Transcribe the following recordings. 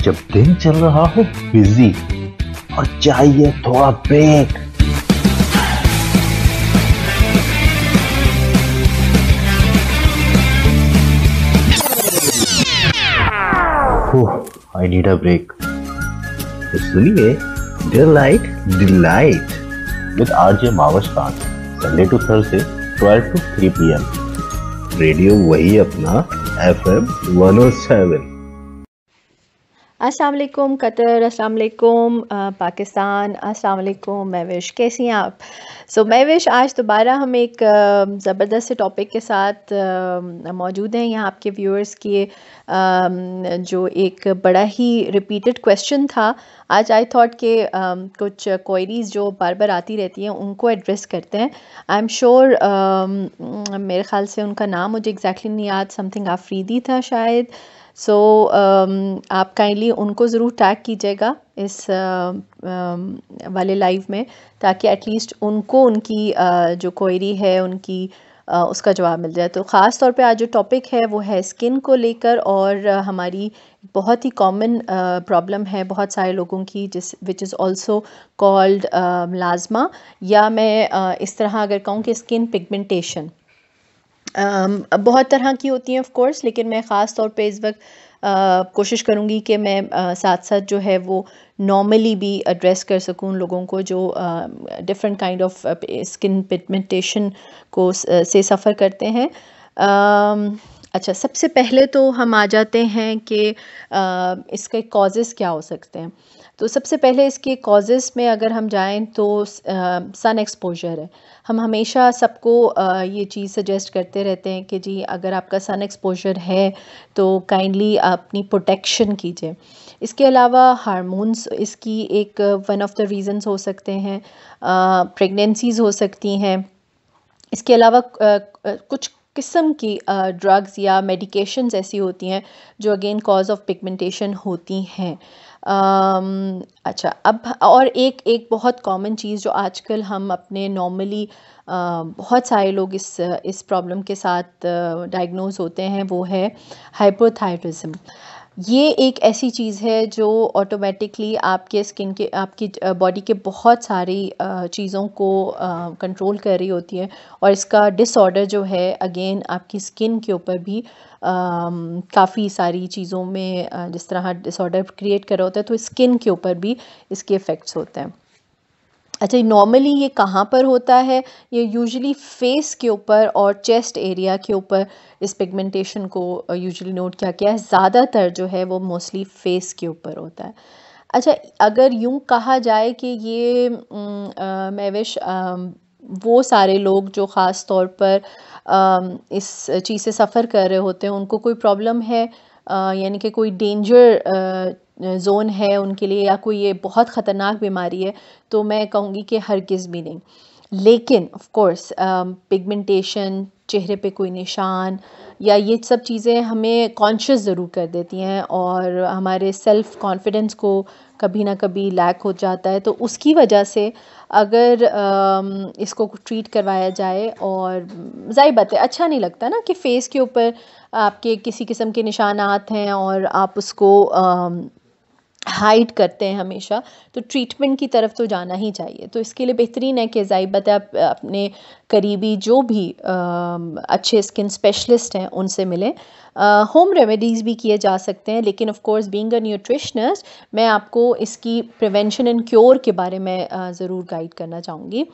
जब दिन चल रहा हो बिजी और चाहिए थोड़ा break, I need a break. तो सुनिए delight delight with RJ Mawash Khan, Sunday to Thursday 12 to 3 PM। Radio वही अपना FM 107। अस्सलाम वालेकुम कतर, अस्सलाम वालेकुम पाकिस्तान, अस्सलाम वालेकुम महविश, कैसी हैं आप? महविश, आज दोबारा हम एक ज़बरदस्त से टॉपिक के साथ मौजूद हैं यहाँ आपके व्यूअर्स के जो एक बड़ा ही रिपीटेड क्वेश्चन था। आज आई थॉट के कुछ क्वेरीज जो बार बार आती रहती हैं उनको एड्रेस करते हैं। आई एम श्योर मेरे ख़्याल से उनका नाम मुझे एग्जैक्टली नहीं याद, समथिंग आफरीदी था शायद। आप काइंडली उनको ज़रूर टैग कीजिएगा इस वाले लाइव में, ताकि एटलीस्ट उनको उनकी जो क्वेरी है उनकी उसका जवाब मिल जाए। तो ख़ास तौर पे आज जो टॉपिक है वो है स्किन को लेकर, और हमारी बहुत ही कॉमन प्रॉब्लम है बहुत सारे लोगों की, which is also called melasma, या मैं इस तरह अगर कहूँ कि स्किन पिगमेंटेशन। बहुत तरह की होती हैं ऑफ कोर्स, लेकिन मैं ख़ास तौर पे इस वक्त कोशिश करूँगी कि मैं साथ साथ जो है वो नॉर्मली भी एड्रेस कर सकूँ लोगों को जो different kind of skin pigmentation को से सफ़र करते हैं। अच्छा, सबसे पहले तो हम आ जाते हैं कि इसके कॉजेज़ क्या हो सकते हैं। तो सबसे पहले इसके कॉजेज़ में अगर हम जाएं तो सन एक्सपोजर है। हम हमेशा सबको ये चीज़ सजेस्ट करते रहते हैं कि जी अगर आपका सन एक्सपोजर है तो काइंडली अपनी प्रोटेक्शन कीजिए। इसके अलावा हार्मोन्स इसकी एक वन ऑफ द रीज़न्स हो सकते हैं, प्रेगनेंसीज़ हो सकती हैं। इसके अलावा कुछ किस्म की ड्रग्स या मेडिकेशंस ऐसी होती हैं जो अगेन कॉज ऑफ पिगमेंटेशन होती हैं। अच्छा, अब और एक बहुत कॉमन चीज़ जो आजकल हम अपने नॉर्मली बहुत सारे लोग इस प्रॉब्लम के साथ डायग्नोज होते हैं, वो है हाइपोथायराइडिज्म। ये एक ऐसी चीज़ है जो ऑटोमेटिकली आपके स्किन के आपकी बॉडी के बहुत सारी चीज़ों को कंट्रोल कर रही होती है, और इसका डिसऑर्डर जो है अगेन आपकी स्किन के ऊपर भी काफ़ी सारी चीज़ों में जिस तरह डिसऑर्डर क्रिएट कर रहा होता है, तो स्किन के ऊपर भी इसके इफ़ेक्ट्स होते हैं। अच्छा, नॉर्मली ये कहाँ पर होता है? ये यूजुअली फेस के ऊपर और चेस्ट एरिया के ऊपर इस पिगमेंटेशन को यूजुअली नोट किया गया है। ज़्यादातर जो है वो मोस्टली फेस के ऊपर होता है। अच्छा, अगर यूँ कहा जाए कि ये महविश वो सारे लोग जो ख़ास तौर पर इस चीज़ से सफ़र कर रहे होते हैं, उनको कोई प्रॉब्लम है, यानी कि कोई डेंजर ज़ोन है उनके लिए, या कोई ये बहुत ख़तरनाक बीमारी है, तो मैं कहूँगी कि हरगिज़ भी नहीं। लेकिन ऑफ कोर्स पिगमेंटेशन, चेहरे पे कोई निशान या ये सब चीज़ें हमें कॉन्शियस ज़रूर कर देती हैं, और हमारे सेल्फ़ कॉन्फिडेंस को कभी ना कभी लैक हो जाता है। तो उसकी वजह से अगर इसको ट्रीट करवाया जाए, और ज़ाहिर बात है अच्छा नहीं लगता ना कि फ़ेस के ऊपर आपके किसी किस्म के निशानात हैं और आप उसको हाइड करते हैं हमेशा, तो ट्रीटमेंट की तरफ तो जाना ही चाहिए। तो इसके लिए बेहतरीन है कि ज़ाहिर बात है आप अपने करीबी जो भी अच्छे स्किन स्पेशलिस्ट हैं उनसे मिलें। होम रेमेडीज़ भी किए जा सकते हैं, लेकिन of course being a nutritionist मैं आपको इसकी प्रिवेंशन एंड क्योर के बारे में ज़रूर गाइड करना चाहूँगी।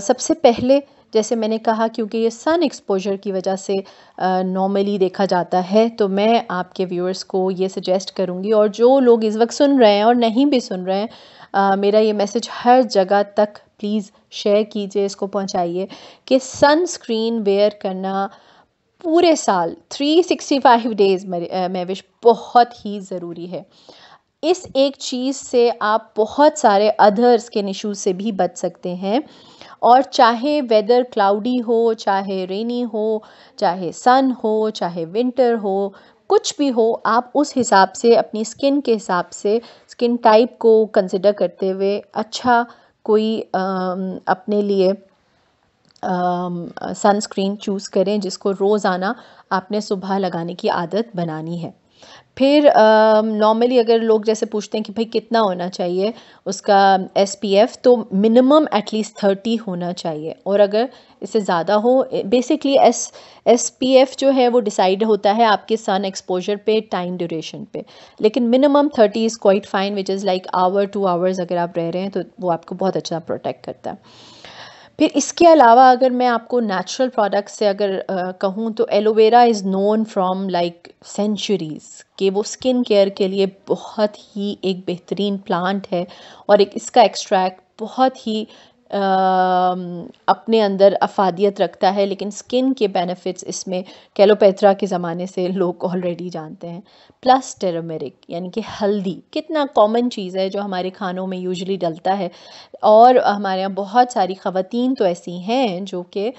सबसे पहले जैसे मैंने कहा, क्योंकि ये सन एक्सपोजर की वजह से नॉर्मली देखा जाता है, तो मैं आपके व्यूअर्स को ये सजेस्ट करूँगी, और जो लोग इस वक्त सुन रहे हैं और नहीं भी सुन रहे हैं, मेरा ये मैसेज हर जगह तक प्लीज़ शेयर कीजिए, इसको पहुँचाइए कि सनस्क्रीन वेयर करना पूरे साल 365 डेज़ महविश बहुत ही ज़रूरी है। इस एक चीज़ से आप बहुत सारे अदर स्किन इश्यूज से भी बच सकते हैं, और चाहे वेदर क्लाउडी हो, चाहे रेनी हो, चाहे सन हो, चाहे विंटर हो, कुछ भी हो, आप उस हिसाब से अपनी स्किन के हिसाब से स्किन टाइप को कंसिडर करते हुए अच्छा कोई अपने लिए सनस्क्रीन चूज़ करें, जिसको रोज़ाना आपने सुबह लगाने की आदत बनानी है। फिर नॉर्मली अगर लोग जैसे पूछते हैं कि भाई कितना होना चाहिए उसका SPF, तो मिनिमम एटलीस्ट 30 होना चाहिए, और अगर इससे ज़्यादा हो, बेसिकली SPF जो है वो डिसाइड होता है आपके सन एक्सपोजर पे, टाइम ड्यूरेशन पे, लेकिन minimum 30 is quite fine, which is like hour 2 hours अगर आप रह रहे हैं तो वो आपको बहुत अच्छा प्रोटेक्ट करता है। फिर इसके अलावा अगर मैं आपको नेचुरल प्रोडक्ट्स से अगर कहूँ, तो aloe vera is known from like centuries कि वो स्किन केयर के लिए बहुत ही एक बेहतरीन प्लांट है, और एक इसका एक्सट्रैक्ट बहुत ही अपने अंदर अफादियत रखता है, लेकिन स्किन के बेनिफिट्स इसमें कैलोपेथ्रा के ज़माने से लोग ऑलरेडी जानते हैं। प्लस टेरमेरिक यानी कि हल्दी, कितना कॉमन चीज़ है जो हमारे खानों में यूजुअली डलता है, और हमारे यहाँ बहुत सारी ख़वातीन तो ऐसी हैं जो कि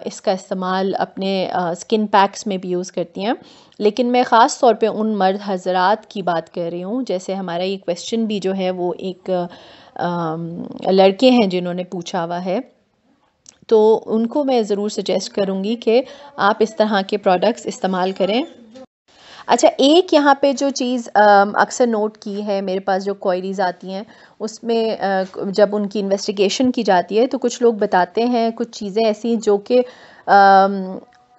इसका इस्तेमाल अपने स्किन पैक्स में भी यूज़ करती हैं, लेकिन मैं ख़ास तौर पे उन मर्द हज़रात की बात कर रही हूँ। जैसे हमारा ये क्वेश्चन भी जो है वो एक लड़के हैं जिन्होंने पूछा हुआ है, तो उनको मैं ज़रूर सजेस्ट करूँगी कि आप इस तरह के प्रोडक्ट्स इस्तेमाल करें। अच्छा, एक यहाँ पे जो चीज़ अक्सर नोट की है, मेरे पास जो क्वेरीज आती हैं उसमें जब उनकी इन्वेस्टिगेशन की जाती है तो कुछ लोग बताते हैं कुछ चीज़ें ऐसी जो कि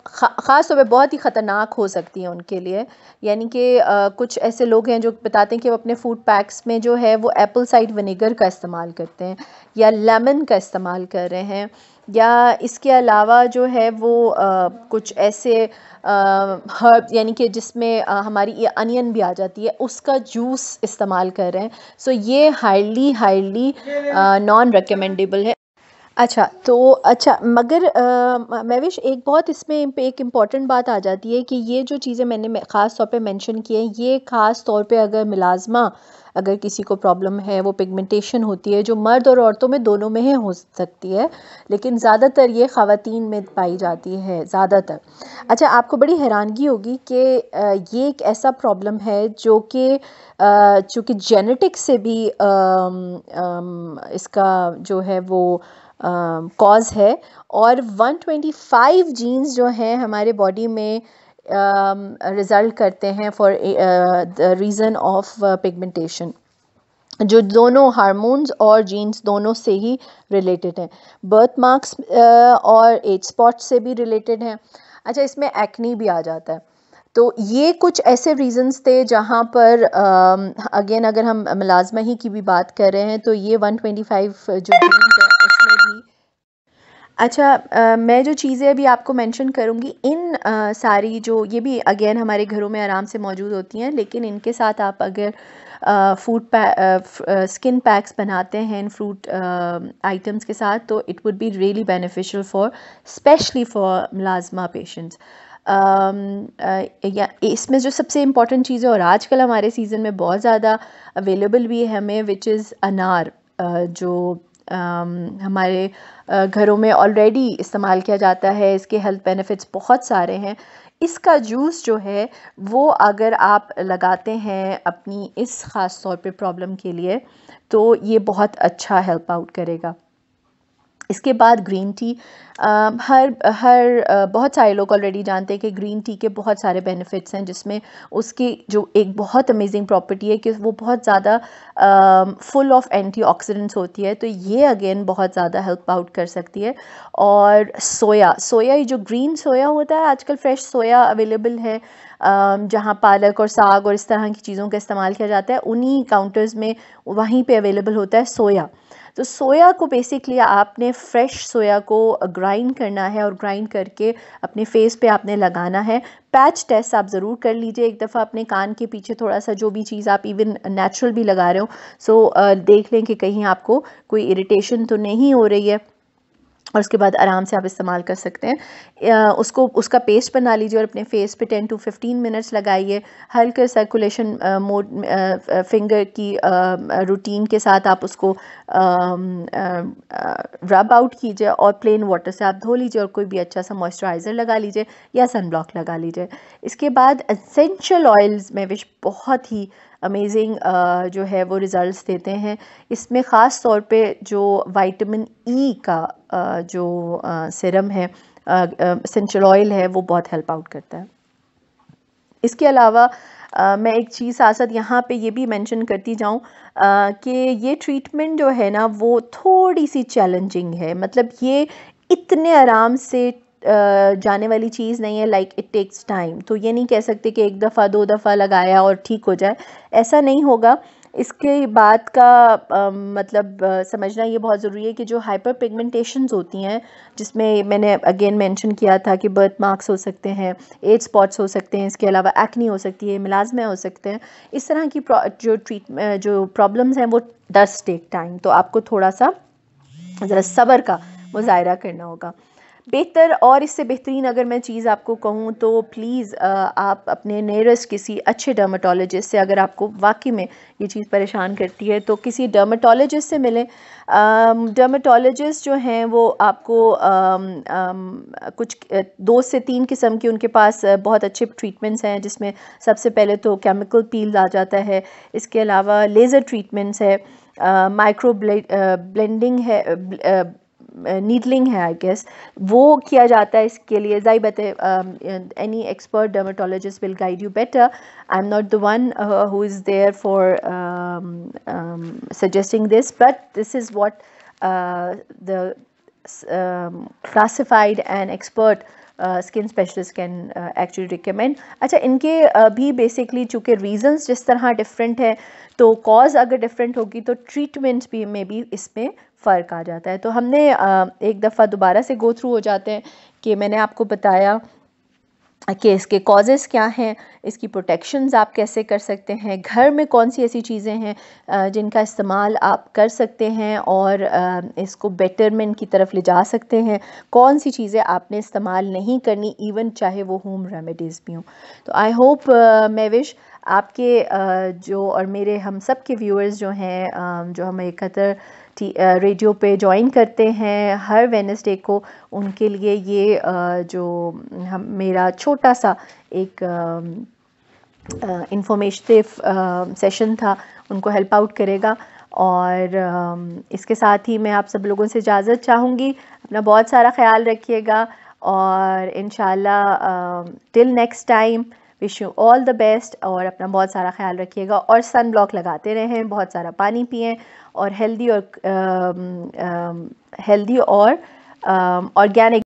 ख़ास तौर पे बहुत ही ख़तरनाक हो सकती हैं उनके लिए। यानी कि कुछ ऐसे लोग हैं जो बताते हैं कि वो अपने फूड पैक्स में जो है वो एप्पल साइडर विनेगर का इस्तेमाल करते हैं, या लेमन का इस्तेमाल कर रहे हैं, या इसके अलावा जो है वो कुछ ऐसे हर्ब यानी कि जिसमें हमारी ये अनियन भी आ जाती है, उसका जूस इस्तेमाल कर रहे हैं। सो ये हाईली नॉन रिकमेंडेबल है। अच्छा, तो अच्छा, मगर महविश एक बहुत इसमें पे एक इम्पॉर्टेंट बात आ जाती है कि ये जो चीज़ें मैंने ख़ास तौर पे मेंशन की हैं, ये ख़ास तौर पे अगर मिलाज़मा अगर किसी को प्रॉब्लम है, वो पिगमेंटेशन होती है जो मर्द और औरतों में दोनों में ही हो सकती है, लेकिन ज़्यादातर ये ख़वातीन में पाई जाती है ज़्यादातर। अच्छा, आपको बड़ी हैरानगी होगी कि ये एक ऐसा प्रॉब्लम है जो कि चूँकि जेनेटिक से भी इसका जो है वो कॉज है, और 125 जीन्स जो हैं हमारे बॉडी में रिज़ल्ट करते हैं for the reason of pigmentation, जो दोनों हार्मोन्स और जीन्स दोनों से ही रिलेटेड हैं। बर्थ मार्क्स और एज स्पॉट से भी रिलेटेड हैं। अच्छा, इसमें एक्नी भी आ जाता है। तो ये कुछ ऐसे रीज़न्स थे जहाँ पर अगेन अगर हम मुलाजमा ही की भी बात कर रहे हैं तो ये 125 जो जीन्स हैं उसमें भी। अच्छा, मैं जो चीज़ें अभी आपको मेंशन करूँगी, इन सारी जो ये भी अगेन हमारे घरों में आराम से मौजूद होती हैं, लेकिन इनके साथ आप अगर स्किन पैक्स बनाते हैं इन फ्रूट आइटम्स के साथ, तो it would be really beneficial for specially for मुलाजमा पेशेंट्स। या इसमें जो सबसे इम्पॉर्टेंट चीज़ है और आजकल हमारे सीज़न में बहुत ज़्यादा अवेलेबल भी है हमें, विच इज़ अनार, जो हमारे घरों में ऑलरेडी इस्तेमाल किया जाता है। इसके हेल्थ बेनिफिट्स बहुत सारे हैं। इसका जूस जो है वो अगर आप लगाते हैं अपनी इस ख़ास तौर पे प्रॉब्लम के लिए, तो ये बहुत अच्छा हेल्प आउट करेगा। इसके बाद ग्रीन टी, बहुत सारे लोग ऑलरेडी जानते हैं कि ग्रीन टी के बहुत सारे बेनिफिट्स हैं, जिसमें उसकी जो एक बहुत अमेजिंग प्रॉपर्टी है कि वो बहुत ज़्यादा फुल ऑफ एंटीऑक्सीडेंट्स होती है, तो ये अगेन बहुत ज़्यादा हेल्प आउट कर सकती है। और सोया ये जो ग्रीन सोया होता है, आजकल फ्रेश सोया अवेलेबल है, जहाँ पालक और साग और इस तरह की चीज़ों का इस्तेमाल किया जाता है, उन्हीं काउंटर्स में वहीं पे अवेलेबल होता है सोया। तो सोया को बेसिकली आपने फ्रेश सोया को ग्राइंड करना है, और ग्राइंड करके अपने फेस पे आपने लगाना है। पैच टेस्ट आप ज़रूर कर लीजिए एक दफ़ा, अपने कान के पीछे थोड़ा सा, जो भी चीज़ आप इवन नेचुरल भी लगा रहे हो, सो देख लें कि कहीं आपको कोई इरिटेशन तो नहीं हो रही है, और उसके बाद आराम से आप इस्तेमाल कर सकते हैं। उसका पेस्ट बना लीजिए और अपने फेस पे 10 to 15 मिनट्स लगाइए। हल्के सर्कुलेशन मोड फिंगर की रूटीन के साथ आप उसको रब आउट कीजिए, और प्लेन वाटर से आप धो लीजिए, और कोई भी अच्छा सा मॉइस्चराइज़र लगा लीजिए या सन ब्लॉक लगा लीजिए। इसके बाद एसेंशियल ऑयल्स में विच बहुत ही अमेजिंग जो है वो रिज़ल्ट्स देते हैं। इसमें ख़ास तौर पे जो विटामिन ई का जो सीरम है, एसेंशियल ऑयल है, वो बहुत हेल्प आउट करता है। इसके अलावा मैं एक चीज़ साथ साथ यहाँ पे ये भी मेंशन करती जाऊँ कि ये ट्रीटमेंट जो है ना वो थोड़ी सी चैलेंजिंग है, मतलब ये इतने आराम से जाने वाली चीज़ नहीं है, लाइक इट टेक्स टाइम। तो ये नहीं कह सकते कि एक दफ़ा 2 दफ़ा लगाया और ठीक हो जाए, ऐसा नहीं होगा। इसके बाद का मतलब समझना ये बहुत ज़रूरी है कि जो हाइपर पिगमेंटेशंस होती हैं, जिसमें मैंने अगेन मेंशन किया था कि बर्थ मार्क्स हो सकते हैं, एज स्पॉट्स हो सकते हैं, इसके अलावा एक्नी हो सकती है, मिलाज़्मा हो सकते हैं, इस तरह की जो प्रॉब्लम्स हैं वो डस टेक टाइम। तो आपको थोड़ा सा ज़रा सब्र का मुज़ाहिरा करना होगा। बेहतर और इससे बेहतरीन अगर मैं चीज़ आपको कहूँ तो प्लीज़ आप अपने नियरेस्ट किसी अच्छे डर्मेटोलॉजिस्ट से, अगर आपको वाकई में ये चीज़ परेशान करती है तो किसी डर्मेटोलॉजिस्ट से मिलें। डर्मेटोलॉजिस्ट जो हैं वो आपको कुछ 2 से 3 किस्म के उनके पास बहुत अच्छे ट्रीटमेंट्स हैं, जिसमें सबसे पहले तो केमिकल पील आ जाता है, इसके अलावा लेज़र ट्रीटमेंट्स है, माइक्रो ब्लेंडिंग है, नीडलिंग है आई गेस, वो किया जाता है। इसके लिए ज़ाहिर बात है any expert dermatologist will guide you better. I am not the one who is there for suggesting this, but this is what the classified and expert skin specialist can actually recommend. अच्छा, इनके भी basically चूँकि reasons जिस तरह different है, तो cause अगर different होगी तो ट्रीटमेंट्स भी में भी इसमें फ़र्क आ जाता है। तो हमने एक दफ़ा दोबारा से गो थ्रू हो जाते हैं कि मैंने आपको बताया कि इसके कॉजेज़ क्या हैं, इसकी प्रोटेक्शंस आप कैसे कर सकते हैं, घर में कौन सी ऐसी चीज़ें हैं जिनका इस्तेमाल आप कर सकते हैं और इसको बेटरमेंट की तरफ ले जा सकते हैं, कौन सी चीज़ें आपने इस्तेमाल नहीं करनी, इवन चाहे वो होम रेमेडीज़ भी हों। तो आई होप मैं विश आपके जो और मेरे हम सब के व्यूअर्स जो हैं जो हमें कतर रेडियो पे ज्वाइन करते हैं हर वेडनेसडे को, उनके लिए ये जो हम मेरा छोटा सा एक इंफॉर्मेटिव सेशन था उनको हेल्प आउट करेगा। और इसके साथ ही मैं आप सब लोगों से इजाज़त चाहूँगी। अपना बहुत सारा ख्याल रखिएगा और इंशाल्लाह till next time wish you all the best, और अपना बहुत सारा ख्याल रखिएगा और सन ब्लॉक लगाते रहें, बहुत सारा पानी पिएं और हेल्दी और ऑर्गेनिक